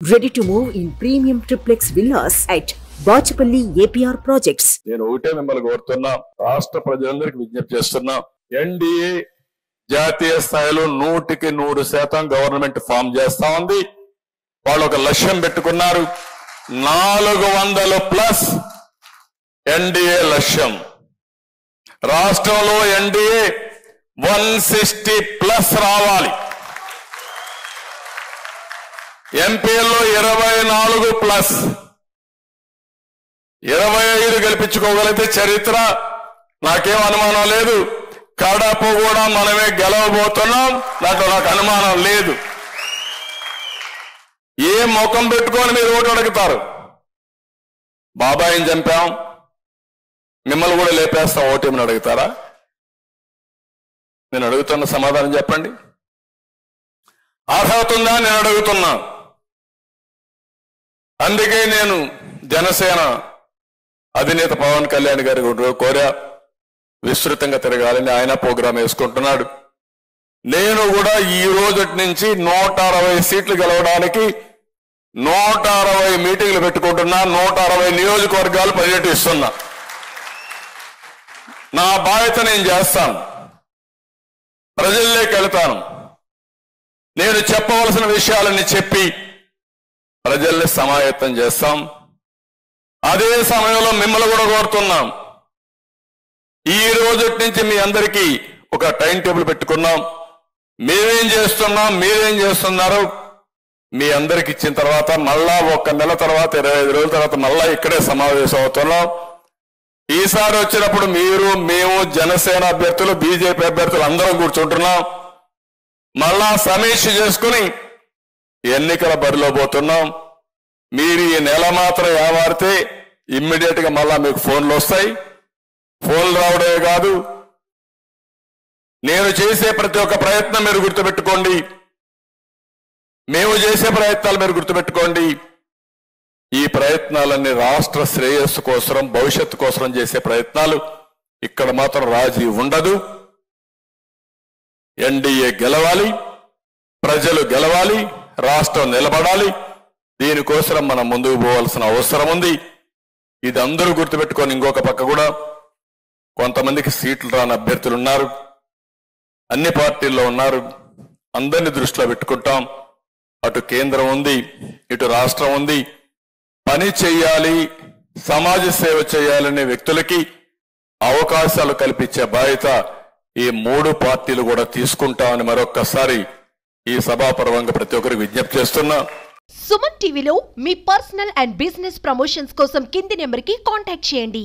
Ready to move in premium triplex villas at Bachapalli APR projects. నేను ఒకటే మిమ్మల్ని కోరుతున్నా, రాష్ట్ర ప్రజలందరికీ విజ్ఞప్తి చేస్తున్నా, ఎన్డీఏ జాతీయ స్థాయిలో 100% గవర్నమెంట్ ఫామ్ చేస్తా ఉంది. వాళ్ళు ఒక లక్ష్యం పెట్టుకున్నారు, 400+ ఎన్డీఏ లక్ష్యం. రాష్ట్రంలో ఎన్డీఏ 160+ రావాలి. ఎంపీల్లో 24+, 25 గెలిపించుకోగలిగితే చరిత్ర, నాకేం అనుమానం లేదు. కడప కూడా మనమే గెలవబోతున్నాం, దాంట్లో నాకు అనుమానం లేదు. ఏ ముఖం పెట్టుకొని మీరు ఓటు అడుగుతారు? బాబాయిని చంపాం, మిమ్మల్ని కూడా లేపేస్తాం ఓటేమని అడుగుతారా? నేను అడుగుతున్న సమాధానం చెప్పండి. అర్హత ఉందా నేను అడుగుతున్నా. అందుకే నేను జనసేన అధినేత పవన్ కళ్యాణ్ గారి కోరా, విస్తృతంగా తిరగాలని. ఆయన ప్రోగ్రాం వేసుకుంటున్నాడు. నేను కూడా ఈ రోజు నుంచి 160 సీట్లు గెలవడానికి 160 మీటింగ్లు పెట్టుకుంటున్నా, 160 నియోజకవర్గాలు పర్యటిస్తున్నా. నా బాధ్యత నేను చేస్తాను, ప్రజల్లోకి వెళ్తాను. నేను చెప్పవలసిన విషయాలని చెప్పి ప్రజల్ని సమాయత్తం చేస్తాం. అదే సమయంలో మిమ్మల్ని కూడా కోరుతున్నాం, ఈ రోజు నుంచి మీ అందరికీ ఒక టైం టేబుల్ పెట్టుకున్నాం. మేమేం చేస్తున్నాం, మీరేం చేస్తున్నారు, మీ అందరికి ఇచ్చిన తర్వాత మళ్ళా 1 నెల తర్వాత 25 రోజుల తర్వాత మళ్ళా ఇక్కడే సమావేశం అవుతున్నాం. ఈసారి వచ్చినప్పుడు మీరు, మేము, జనసేన అభ్యర్థులు, బీజేపీ అభ్యర్థులు అందరం కూర్చుంటున్నాం. మళ్ళా సమీక్ష చేసుకుని ఎన్నికల బరిలో పోతున్నాం. మీరు ఈ నెల మాత్రం ఏమారితే ఇమ్మీడియట్ గా మళ్ళా మీకు ఫోన్లు వస్తాయి. ఫోన్లు రావడమే కాదు, నేను చేసే ప్రతి ఒక్క ప్రయత్నం మీరు గుర్తుపెట్టుకోండి, మేము చేసే ప్రయత్నాలు మీరు గుర్తుపెట్టుకోండి. ఈ ప్రయత్నాలన్నీ రాష్ట్ర శ్రేయస్సు కోసం, భవిష్యత్తు కోసం చేసే ప్రయత్నాలు. ఇక్కడ మాత్రం రాజీ ఉండదు. ఎన్డీఏ గెలవాలి, ప్రజలు గెలవాలి, రాష్ట్రం నిలబడాలి. దీనికోసం మనం ముందుకు పోవాల్సిన అవసరం ఉంది. ఇది అందరూ గుర్తుపెట్టుకొని, ఇంకొక పక్క కూడా కొంతమందికి సీట్లు రాని అభ్యర్థులు ఉన్నారు, అన్ని పార్టీల్లో ఉన్నారు. అందరినీ దృష్టిలో పెట్టుకుంటాం. అటు కేంద్రం ఉంది, ఇటు రాష్ట్రం ఉంది. పని చేయాలి, సమాజ సేవ చేయాలనే వ్యక్తులకి అవకాశాలు కల్పించే బాధ్యత ఈ 3 పార్టీలు కూడా తీసుకుంటామని మరొక్కసారి ఈ సభాపర్వంగా ప్రతి ఒక్కరికి విజ్ఞప్తి చేస్తున్నా. సుమన్ టీవీలో మీ పర్సనల్ అండ్ బిజినెస్ ప్రమోషన్స్ కోసం కింది నెంబర్కి కాంటాక్ట్ చేయండి.